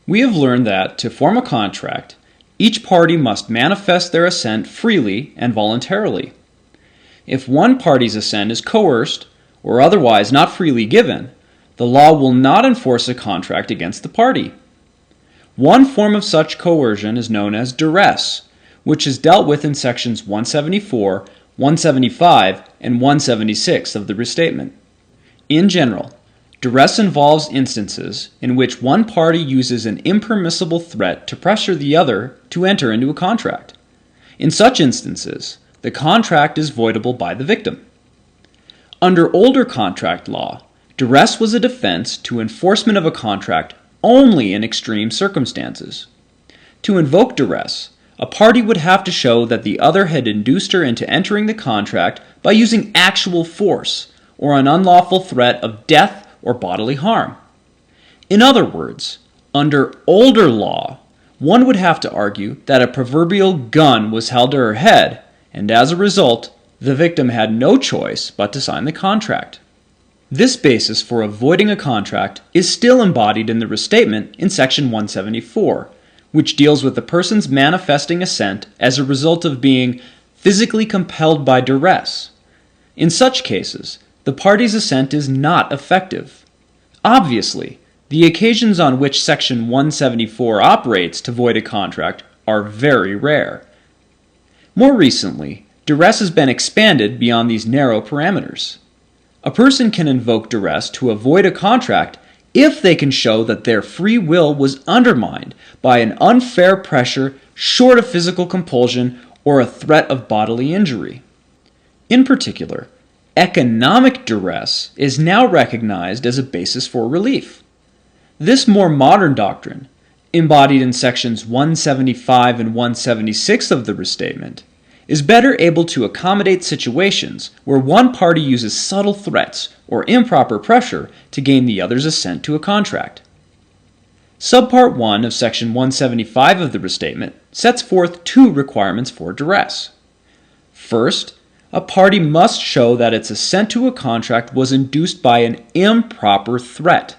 We have learned that, to form a contract, each party must manifest their assent freely and voluntarily. If one party's assent is coerced, or otherwise not freely given, the law will not enforce a contract against the party. One form of such coercion is known as duress, which is dealt with in sections 174, 175, and 176 of the Restatement. In general, duress involves instances in which one party uses an impermissible threat to pressure the other to enter into a contract. In such instances, the contract is voidable by the victim. Under older contract law, duress was a defense to enforcement of a contract only in extreme circumstances. To invoke duress, a party would have to show that the other had induced her into entering the contract by using actual force or an unlawful threat of death or bodily harm. In other words, under older law, one would have to argue that a proverbial gun was held to her head, and as a result, the victim had no choice but to sign the contract. This basis for avoiding a contract is still embodied in the Restatement in section 174, which deals with the person's manifesting assent as a result of being physically compelled by duress. In such cases, the party's assent is not effective. Obviously, the occasions on which section 174 operates to void a contract are very rare. More recently, duress has been expanded beyond these narrow parameters. A person can invoke duress to avoid a contract if they can show that their free will was undermined by an unfair pressure short of physical compulsion or a threat of bodily injury. In particular, economic duress is now recognized as a basis for relief. This more modern doctrine, embodied in sections 175 and 176 of the Restatement, is better able to accommodate situations where one party uses subtle threats or improper pressure to gain the other's assent to a contract. Subpart 1 of section 175 of the Restatement sets forth two requirements for duress. First, a party must show that its assent to a contract was induced by an improper threat.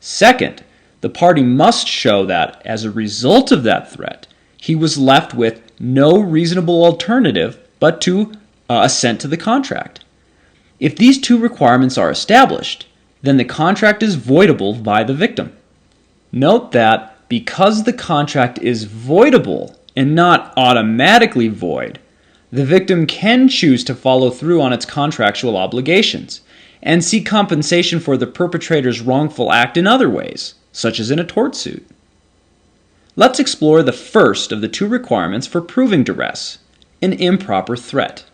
Second, the party must show that, as a result of that threat, he was left with no reasonable alternative but to assent to the contract. If these two requirements are established, then the contract is voidable by the victim. Note that because the contract is voidable and not automatically void, the victim can choose to follow through on its contractual obligations and seek compensation for the perpetrator's wrongful act in other ways, such as in a tort suit. Let's explore the first of the two requirements for proving duress, an improper threat.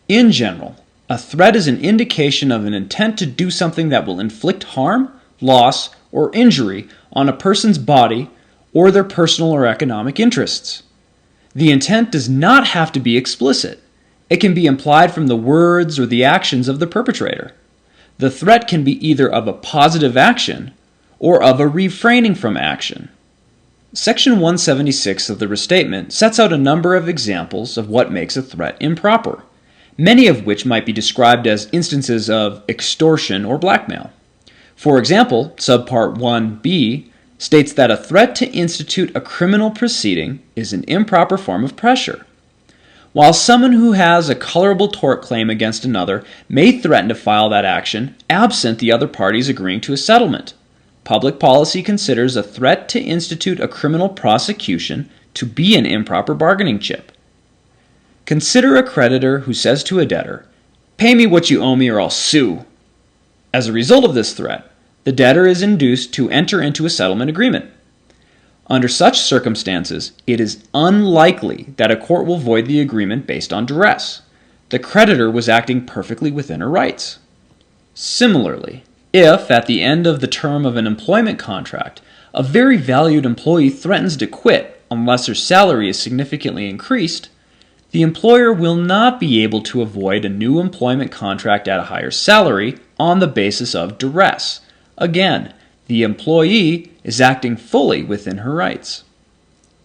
In general, a threat is an indication of an intent to do something that will inflict harm, loss, or injury on a person's body or their personal or economic interests. The intent does not have to be explicit. It can be implied from the words or the actions of the perpetrator. The threat can be either of a positive action or of a refraining from action. Section 176 of the Restatement sets out a number of examples of what makes a threat improper, many of which might be described as instances of extortion or blackmail. For example, subpart 1b states that a threat to institute a criminal proceeding is an improper form of pressure. While someone who has a colorable tort claim against another may threaten to file that action absent the other parties agreeing to a settlement, public policy considers a threat to institute a criminal prosecution to be an improper bargaining chip. Consider a creditor who says to a debtor, "Pay me what you owe me or I'll sue." As a result of this threat, the debtor is induced to enter into a settlement agreement. Under such circumstances, it is unlikely that a court will void the agreement based on duress. The creditor was acting perfectly within her rights. Similarly, if, at the end of the term of an employment contract, a very valued employee threatens to quit unless her salary is significantly increased, the employer will not be able to avoid a new employment contract at a higher salary on the basis of duress. Again, the employee is acting fully within her rights.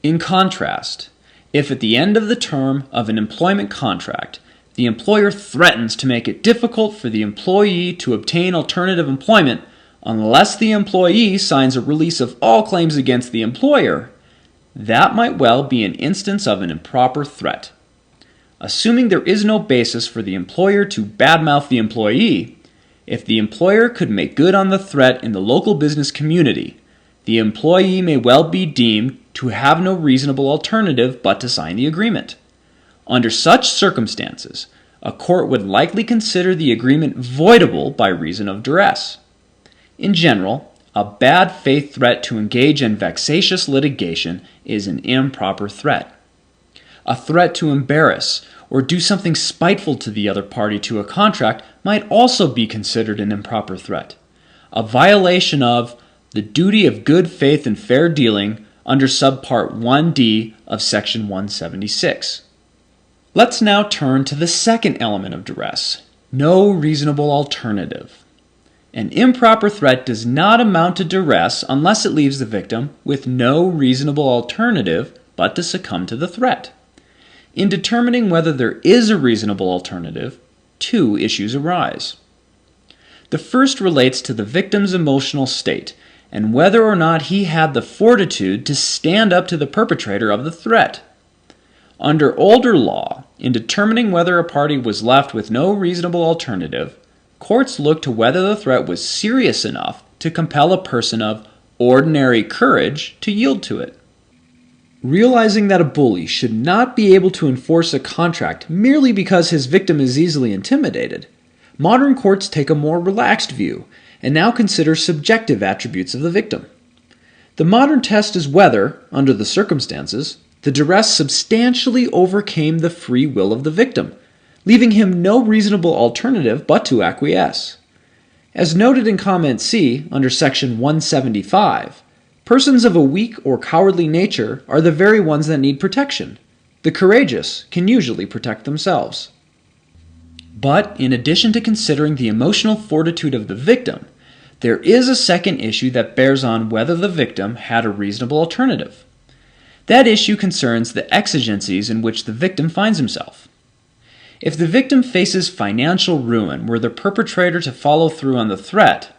In contrast, if at the end of the term of an employment contract, the employer threatens to make it difficult for the employee to obtain alternative employment unless the employee signs a release of all claims against the employer, that might well be an instance of an improper threat. Assuming there is no basis for the employer to badmouth the employee, if the employer could make good on the threat in the local business community, the employee may well be deemed to have no reasonable alternative but to sign the agreement. Under such circumstances, a court would likely consider the agreement voidable by reason of duress. In general, a bad faith threat to engage in vexatious litigation is an improper threat. A threat to embarrass or do something spiteful to the other party to a contract might also be considered an improper threat, a violation of the duty of good faith and fair dealing under subpart 1D of section 176. Let's now turn to the second element of duress, no reasonable alternative. An improper threat does not amount to duress unless it leaves the victim with no reasonable alternative but to succumb to the threat. In determining whether there is a reasonable alternative, two issues arise. The first relates to the victim's emotional state and whether or not he had the fortitude to stand up to the perpetrator of the threat. Under older law, in determining whether a party was left with no reasonable alternative, courts looked to whether the threat was serious enough to compel a person of ordinary courage to yield to it. Realizing that a bully should not be able to enforce a contract merely because his victim is easily intimidated, modern courts take a more relaxed view and now consider subjective attributes of the victim. The modern test is whether, under the circumstances, the duress substantially overcame the free will of the victim, leaving him no reasonable alternative but to acquiesce. As noted in comment C under section 175, persons of a weak or cowardly nature are the very ones that need protection. The courageous can usually protect themselves. But in addition to considering the emotional fortitude of the victim, there is a second issue that bears on whether the victim had a reasonable alternative. That issue concerns the exigencies in which the victim finds himself. If the victim faces financial ruin were the perpetrator to follow through on the threat,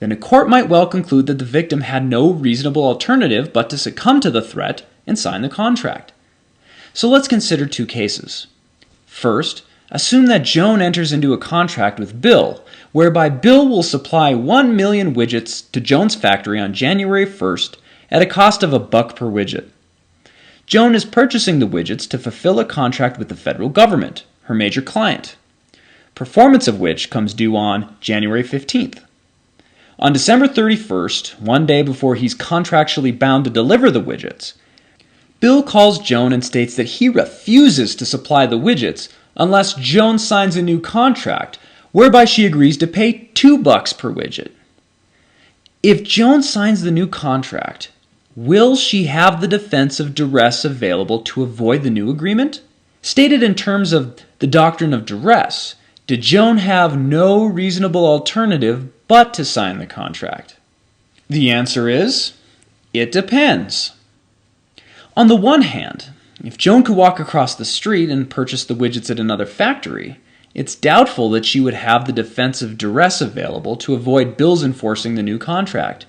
then a court might well conclude that the victim had no reasonable alternative but to succumb to the threat and sign the contract. So let's consider two cases. First, assume that Joan enters into a contract with Bill, whereby Bill will supply 1 million widgets to Joan's factory on January 1st at a cost of $1 per widget. Joan is purchasing the widgets to fulfill a contract with the federal government, her major client, performance of which comes due on January 15th. On December 31st, one day before he's contractually bound to deliver the widgets, Bill calls Joan and states that he refuses to supply the widgets unless Joan signs a new contract, whereby she agrees to pay $2 per widget. If Joan signs the new contract, will she have the defense of duress available to avoid the new agreement? Stated in terms of the doctrine of duress, did Joan have no reasonable alternative but to sign the contract? The answer is, it depends. On the one hand, if Joan could walk across the street and purchase the widgets at another factory, it's doubtful that she would have the defense of duress available to avoid Bill's enforcing the new contract.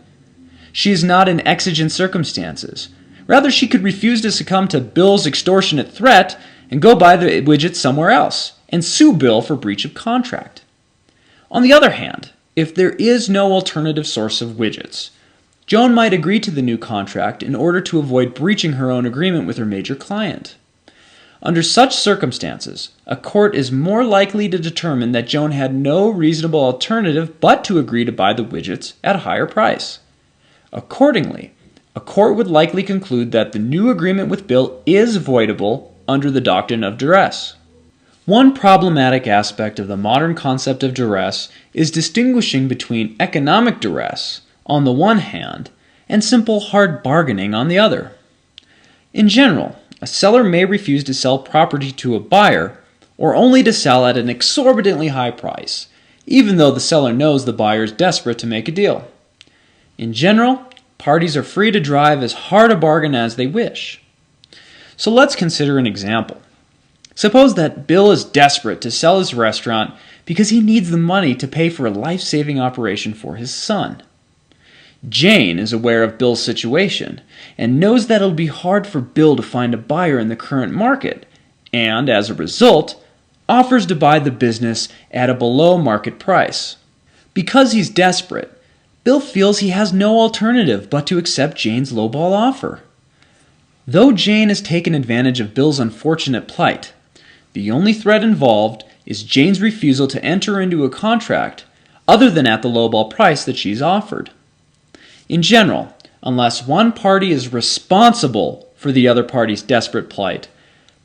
She is not in exigent circumstances. Rather, she could refuse to succumb to Bill's extortionate threat and go buy the widgets somewhere else and sue Bill for breach of contract. On the other hand, if there is no alternative source of widgets, Joan might agree to the new contract in order to avoid breaching her own agreement with her major client. Under such circumstances, a court is more likely to determine that Joan had no reasonable alternative but to agree to buy the widgets at a higher price. Accordingly, a court would likely conclude that the new agreement with Bill is voidable under the doctrine of duress. One problematic aspect of the modern concept of duress is distinguishing between economic duress, on the one hand, and simple hard bargaining on the other. In general, a seller may refuse to sell property to a buyer, or only to sell at an exorbitantly high price, even though the seller knows the buyer is desperate to make a deal. In general, parties are free to drive as hard a bargain as they wish. So let's consider an example. Suppose that Bill is desperate to sell his restaurant because he needs the money to pay for a life-saving operation for his son. Jane is aware of Bill's situation and knows that it'll be hard for Bill to find a buyer in the current market, and as a result, offers to buy the business at a below-market price. Because he's desperate, Bill feels he has no alternative but to accept Jane's lowball offer. Though Jane has taken advantage of Bill's unfortunate plight, the only threat involved is Jane's refusal to enter into a contract other than at the lowball price that she's offered. In general, unless one party is responsible for the other party's desperate plight,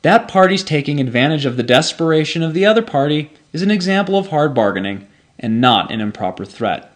that party's taking advantage of the desperation of the other party is an example of hard bargaining and not an improper threat.